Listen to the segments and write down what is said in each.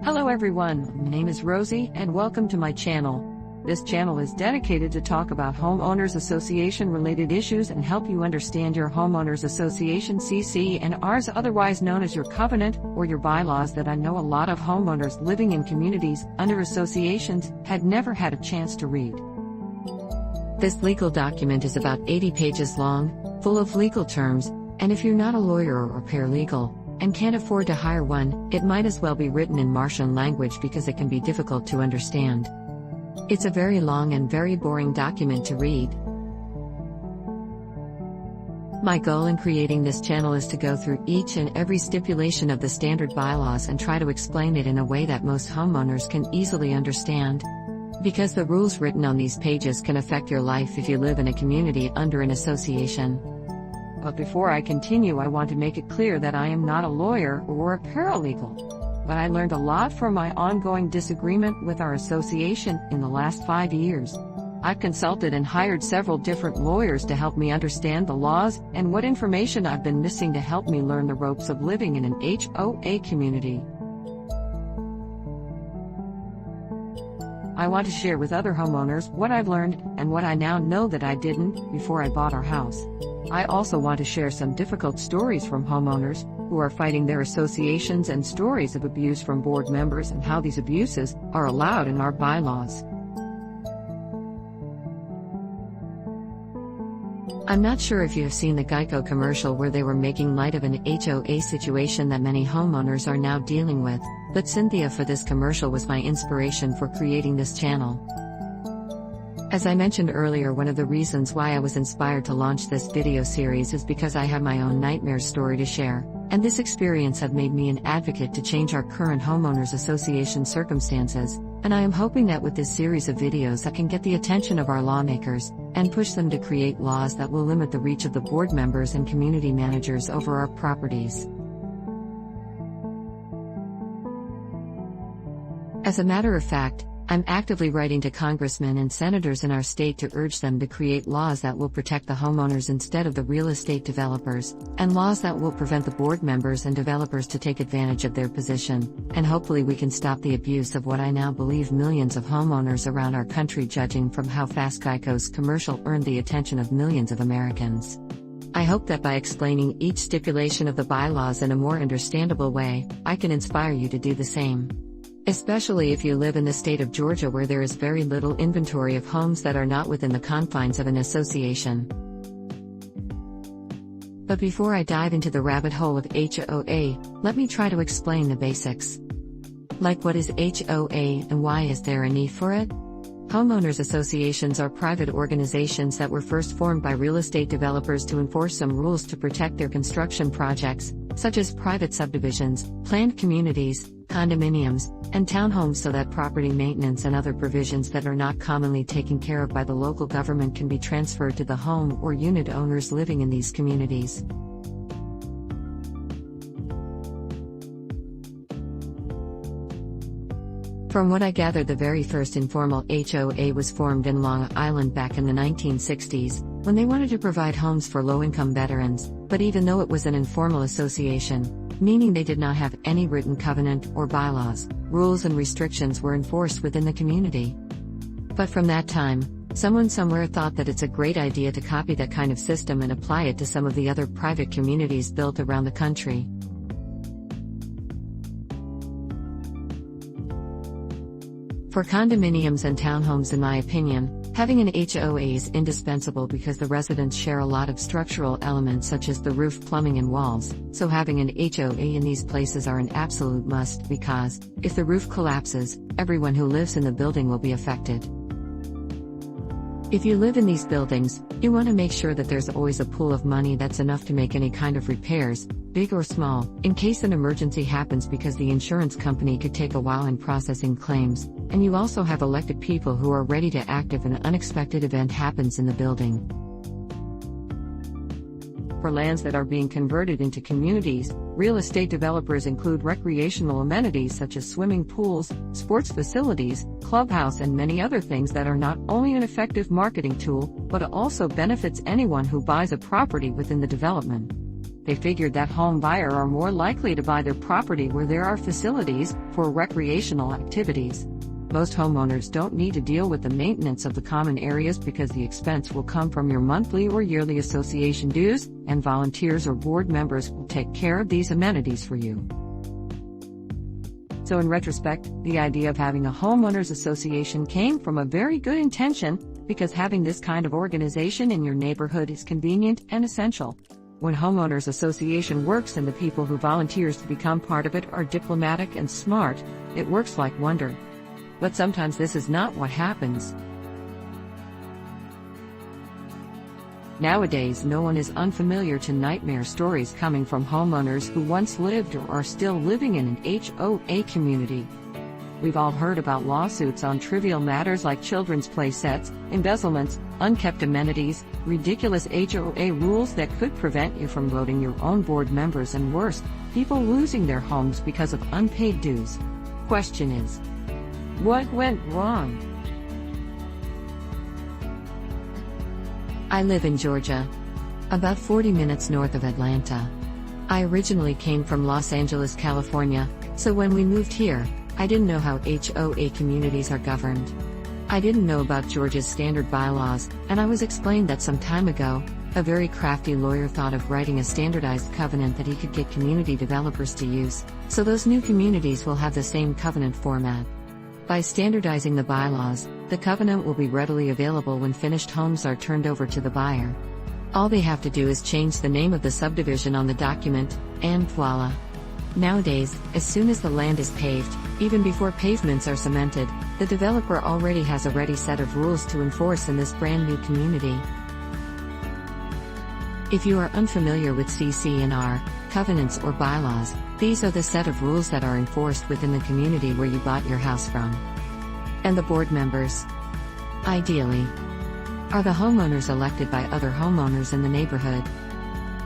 Hello everyone, my name is Rosie and welcome to my channel. This channel is dedicated to talk about homeowners association related issues and help you understand your homeowners association CC and Rs, otherwise known as your covenant or your bylaws, that I know a lot of homeowners living in communities under associations had never had a chance to read. This legal document is about 80 pages long, full of legal terms, and if you're not a lawyer or paralegal, and can't afford to hire one, it might as well be written in Martian language because it can be difficult to understand. It's a very long and very boring document to read. My goal in creating this channel is to go through each and every stipulation of the standard bylaws and try to explain it in a way that most homeowners can easily understand. Because the rules written on these pages can affect your life if you live in a community under an association. But before I continue, I want to make it clear that I am not a lawyer or a paralegal. But I learned a lot from my ongoing disagreement with our association in the last 5 years. I've consulted and hired several different lawyers to help me understand the laws and what information I've been missing to help me learn the ropes of living in an HOA community. I want to share with other homeowners what I've learned and what I now know that I didn't before I bought our house. I also want to share some difficult stories from homeowners who are fighting their associations and stories of abuse from board members and how these abuses are allowed in our bylaws. I'm not sure if you have seen the Geico commercial where they were making light of an HOA situation that many homeowners are now dealing with, but Cynthia for this commercial was my inspiration for creating this channel. As I mentioned earlier, one of the reasons why I was inspired to launch this video series is because I have my own nightmare story to share, and this experience have made me an advocate to change our current homeowners association circumstances, and I am hoping that with this series of videos I can get the attention of our lawmakers, and push them to create laws that will limit the reach of the board members and community managers over our properties. As a matter of fact, I'm actively writing to congressmen and senators in our state to urge them to create laws that will protect the homeowners instead of the real estate developers, and laws that will prevent the board members and developers to take advantage of their position, and hopefully we can stop the abuse of what I now believe millions of homeowners around our country, judging from how fast Geico's commercial earned the attention of millions of Americans. I hope that by explaining each stipulation of the bylaws in a more understandable way, I can inspire you to do the same. Especially if you live in the state of Georgia, where there is very little inventory of homes that are not within the confines of an association. But before I dive into the rabbit hole of HOA, let me try to explain the basics. Like, what is HOA and why is there a need for it? Homeowners associations are private organizations that were first formed by real estate developers to enforce some rules to protect their construction projects, such as private subdivisions, planned communities, condominiums, and townhomes, so that property maintenance and other provisions that are not commonly taken care of by the local government can be transferred to the home or unit owners living in these communities. From what I gathered, the very first informal HOA was formed in Long Island back in the 1960s, when they wanted to provide homes for low-income veterans, but even though it was an informal association, meaning they did not have any written covenant or bylaws, rules and restrictions were enforced within the community. But from that time, someone somewhere thought that it's a great idea to copy that kind of system and apply it to some of the other private communities built around the country. For condominiums and townhomes, in my opinion, having an HOA is indispensable because the residents share a lot of structural elements such as the roof, plumbing and walls, so having an HOA in these places are an absolute must, because, if the roof collapses, everyone who lives in the building will be affected. If you live in these buildings, you want to make sure that there's always a pool of money that's enough to make any kind of repairs, big or small, in case an emergency happens, because the insurance company could take a while in processing claims, and you also have elected people who are ready to act if an unexpected event happens in the building. For lands that are being converted into communities, real estate developers include recreational amenities such as swimming pools, sports facilities, clubhouse and many other things that are not only an effective marketing tool, but also benefits anyone who buys a property within the development. They figured that home buyers are more likely to buy their property where there are facilities for recreational activities. Most homeowners don't need to deal with the maintenance of the common areas because the expense will come from your monthly or yearly association dues, and volunteers or board members will take care of these amenities for you. So in retrospect, the idea of having a homeowners association came from a very good intention, because having this kind of organization in your neighborhood is convenient and essential. When homeowners association works and the people who volunteers to become part of it are diplomatic and smart, it works like wonder. But sometimes this is not what happens. Nowadays, no one is unfamiliar to nightmare stories coming from homeowners who once lived or are still living in an HOA community. We've all heard about lawsuits on trivial matters like children's play sets, embezzlements, unkept amenities, ridiculous HOA rules that could prevent you from voting your own board members, and worse, people losing their homes because of unpaid dues. Question is, what went wrong? I live in Georgia, about 40 minutes north of Atlanta. I originally came from Los Angeles, California, so when we moved here, I didn't know how HOA communities are governed. I didn't know about Georgia's standard bylaws, and I was explained that some time ago, a very crafty lawyer thought of writing a standardized covenant that he could get community developers to use, so those new communities will have the same covenant format. By standardizing the bylaws, the covenant will be readily available when finished homes are turned over to the buyer. All they have to do is change the name of the subdivision on the document, and voila! Nowadays, as soon as the land is paved, even before pavements are cemented, the developer already has a ready set of rules to enforce in this brand new community. If you are unfamiliar with CC&R, covenants or bylaws, these are the set of rules that are enforced within the community where you bought your house from. And the board members, ideally, are the homeowners elected by other homeowners in the neighborhood.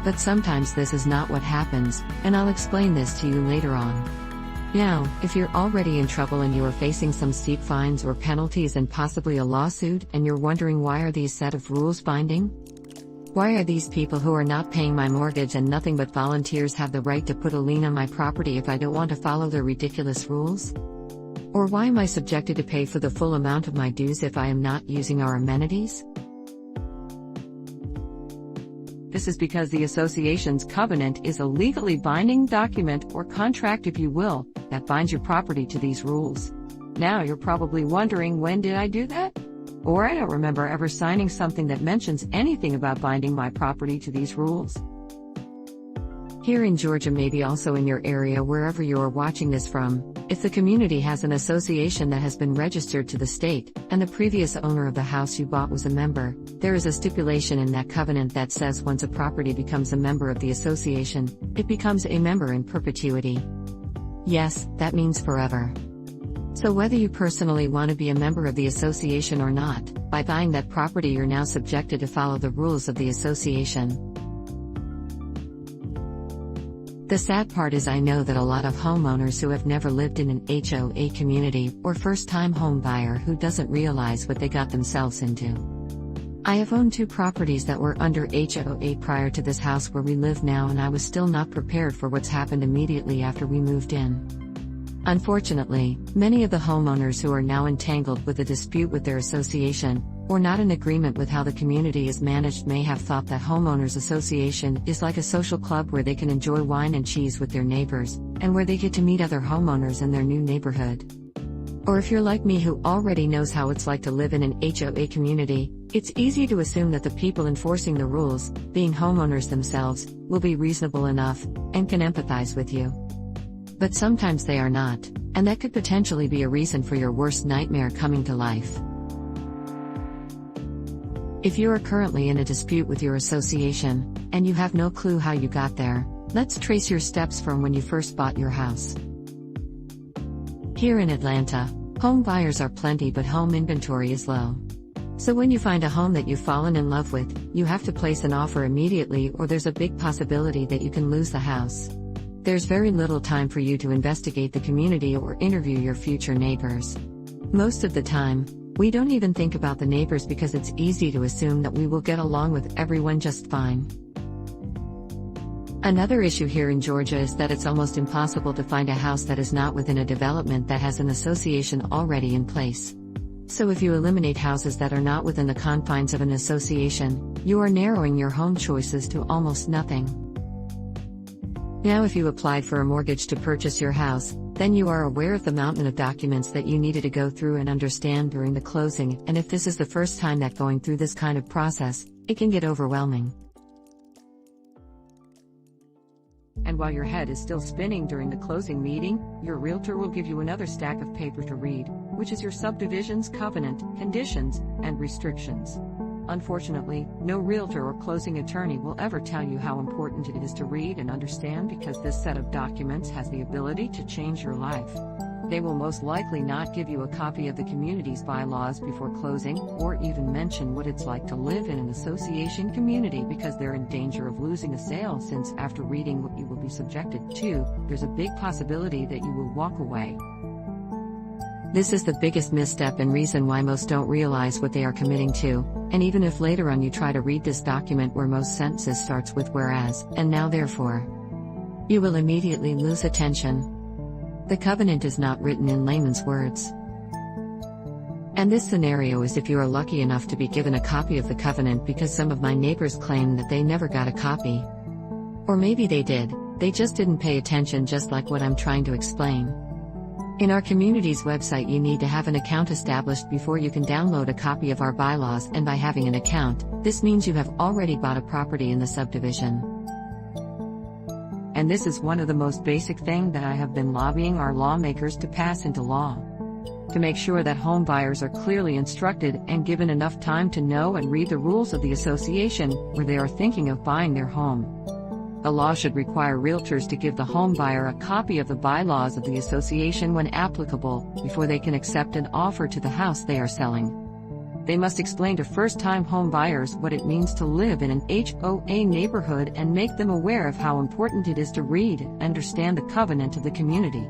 But sometimes this is not what happens, and I'll explain this to you later on. Now, if you're already in trouble and you are facing some steep fines or penalties and possibly a lawsuit, and you're wondering why are these set of rules binding? Why are these people who are not paying my mortgage and nothing but volunteers have the right to put a lien on my property if I don't want to follow their ridiculous rules? Or why am I subjected to pay for the full amount of my dues if I am not using our amenities? This is because the association's covenant is a legally binding document, or contract if you will, that binds your property to these rules. Now you're probably wondering, when did I do that? Or I don't remember ever signing something that mentions anything about binding my property to these rules. Here in Georgia, maybe also in your area wherever you are watching this from, if the community has an association that has been registered to the state, and the previous owner of the house you bought was a member, there is a stipulation in that covenant that says once a property becomes a member of the association, it becomes a member in perpetuity. Yes, that means forever. So whether you personally want to be a member of the association or not, by buying that property you're now subjected to follow the rules of the association. The sad part is I know that a lot of homeowners who have never lived in an HOA community, or first-time home buyer who doesn't realize what they got themselves into. I have owned 2 properties that were under HOA prior to this house where we live now, and I was still not prepared for what's happened immediately after we moved in. Unfortunately, many of the homeowners who are now entangled with a dispute with their association, or not in agreement with how the community is managed, may have thought that homeowners association is like a social club where they can enjoy wine and cheese with their neighbors, and where they get to meet other homeowners in their new neighborhood. Or if you're like me who already knows how it's like to live in an HOA community, it's easy to assume that the people enforcing the rules, being homeowners themselves, will be reasonable enough, and can empathize with you. But sometimes they are not, and that could potentially be a reason for your worst nightmare coming to life. If you are currently in a dispute with your association, and you have no clue how you got there, let's trace your steps from when you first bought your house. Here in Atlanta, home buyers are plenty but home inventory is low. So when you find a home that you've fallen in love with, you have to place an offer immediately, or there's a big possibility that you can lose the house. There's very little time for you to investigate the community or interview your future neighbors. Most of the time, we don't even think about the neighbors because it's easy to assume that we will get along with everyone just fine. Another issue here in Georgia is that it's almost impossible to find a house that is not within a development that has an association already in place. So if you eliminate houses that are not within the confines of an association, you are narrowing your home choices to almost nothing. Now if you applied for a mortgage to purchase your house, then you are aware of the mountain of documents that you needed to go through and understand during the closing, and if this is the first time that going through this kind of process, it can get overwhelming. And while your head is still spinning during the closing meeting, your realtor will give you another stack of paper to read, which is your subdivision's covenant, conditions, and restrictions. Unfortunately, no realtor or closing attorney will ever tell you how important it is to read and understand, because this set of documents has the ability to change your life. They will most likely not give you a copy of the community's bylaws before closing, or even mention what it's like to live in an association community, because they're in danger of losing a sale, since after reading what you will be subjected to, there's a big possibility that you will walk away. This is the biggest misstep and reason why most don't realize what they are committing to, and even if later on you try to read this document where most sentences starts with whereas, and now therefore, you will immediately lose attention. The covenant is not written in layman's words. And this scenario is if you are lucky enough to be given a copy of the covenant, because some of my neighbors claim that they never got a copy. Or maybe they did, they just didn't pay attention, just like what I'm trying to explain. In our community's website, you need to have an account established before you can download a copy of our bylaws, and by having an account, this means you have already bought a property in the subdivision. And this is one of the most basic things that I have been lobbying our lawmakers to pass into law. To make sure that home buyers are clearly instructed and given enough time to know and read the rules of the association where they are thinking of buying their home. The law should require realtors to give the home buyer a copy of the bylaws of the association when applicable, before they can accept an offer to the house they are selling. They must explain to first-time home buyers what it means to live in an HOA neighborhood, and make them aware of how important it is to read and understand the covenant of the community.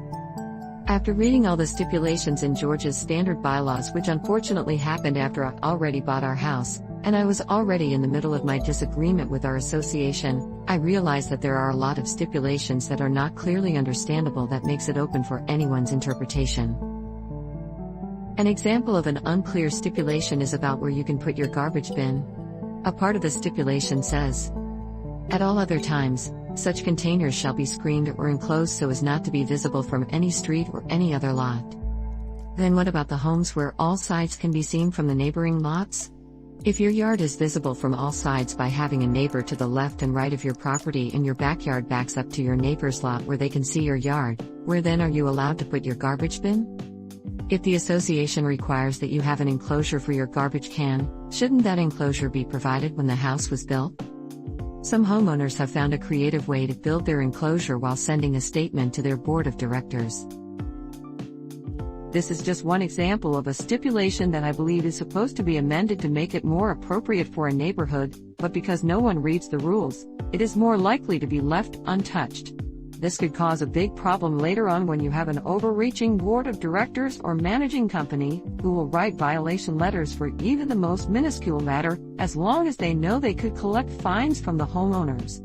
After reading all the stipulations in Georgia's standard bylaws, which unfortunately happened after I already bought our house, and I was already in the middle of my disagreement with our association, I realized that there are a lot of stipulations that are not clearly understandable, that makes it open for anyone's interpretation. An example of an unclear stipulation is about where you can put your garbage bin. A part of the stipulation says, "At all other times, such containers shall be screened or enclosed so as not to be visible from any street or any other lot." Then what about the homes where all sides can be seen from the neighboring lots? If your yard is visible from all sides by having a neighbor to the left and right of your property, and your backyard backs up to your neighbor's lot where they can see your yard, where then are you allowed to put your garbage bin? If the association requires that you have an enclosure for your garbage can, shouldn't that enclosure be provided when the house was built? Some homeowners have found a creative way to build their enclosure while sending a statement to their board of directors. This is just one example of a stipulation that I believe is supposed to be amended to make it more appropriate for a neighborhood, but because no one reads the rules, it is more likely to be left untouched. This could cause a big problem later on when you have an overreaching board of directors or managing company who will write violation letters for even the most minuscule matter, as long as they know they could collect fines from the homeowners.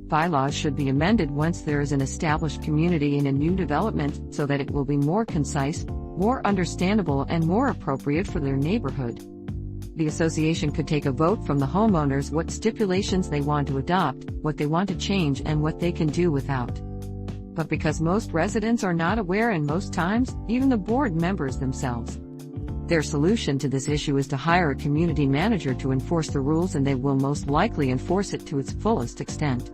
Bylaws should be amended once there is an established community in a new development, so that it will be more concise, more understandable, and more appropriate for their neighborhood. The association could take a vote from the homeowners what stipulations they want to adopt, what they want to change, and what they can do without. But because most residents are not aware, and most times, even the board members themselves, their solution to this issue is to hire a community manager to enforce the rules, and they will most likely enforce it to its fullest extent.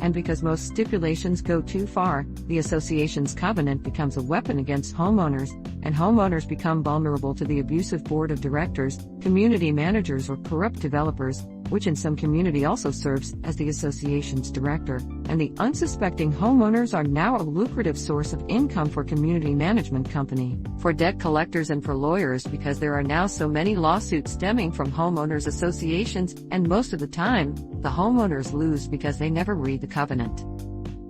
And because most stipulations go too far, the association's covenant becomes a weapon against homeowners, and homeowners become vulnerable to the abusive board of directors, community managers, or corrupt developers, which in some community also serves as the association's director, and the unsuspecting homeowners are now a lucrative source of income for community management company, for debt collectors, and for lawyers, because there are now so many lawsuits stemming from homeowners associations, and most of the time, the homeowners lose because they never read the covenant.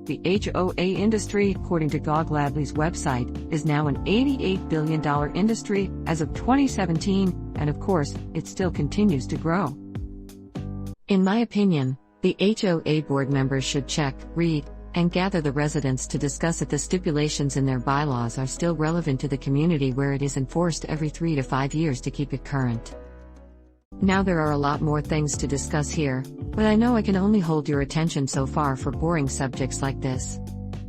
The HOA industry, according to Gladly's website, is now an $88 billion industry as of 2017, and of course, it still continues to grow. In my opinion, The HOA board members should check, read, and gather the residents to discuss if the stipulations in their bylaws are still relevant to the community where it is enforced every 3 to 5 years to keep it current. Now there are a lot more things to discuss here, but I know I can only hold your attention so far for boring subjects like this.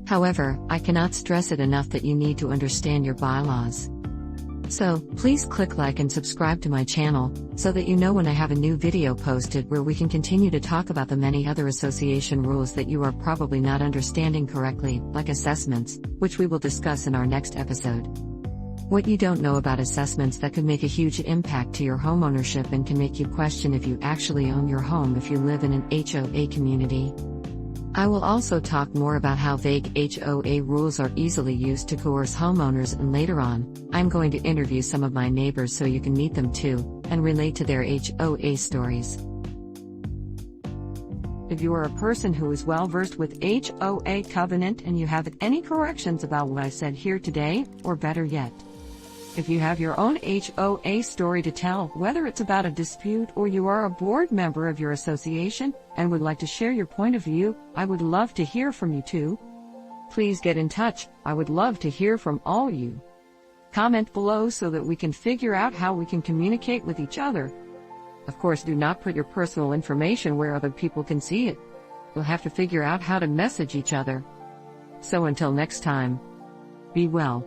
However, I cannot stress it enough that you need to understand your bylaws. So, please click like and subscribe to my channel, so that you know when I have a new video posted where we can continue to talk about the many other association rules that you are probably not understanding correctly, like assessments, which we will discuss in our next episode. What you don't know about assessments that could make a huge impact to your homeownership and can make you question if you actually own your home if you live in an HOA community. I will also talk more about how vague HOA rules are easily used to coerce homeowners, and later on, I'm going to interview some of my neighbors so you can meet them too, and relate to their HOA stories. If you are a person who is well versed with HOA covenant and you have any corrections about what I said here today, or better yet, if you have your own HOA story to tell, whether it's about a dispute or you are a board member of your association and would like to share your point of view, I would love to hear from you too. Please get in touch, I would love to hear from all you. Comment below so that we can figure out how we can communicate with each other. Of course, do not put your personal information where other people can see it. We'll have to figure out how to message each other. So until next time, be well.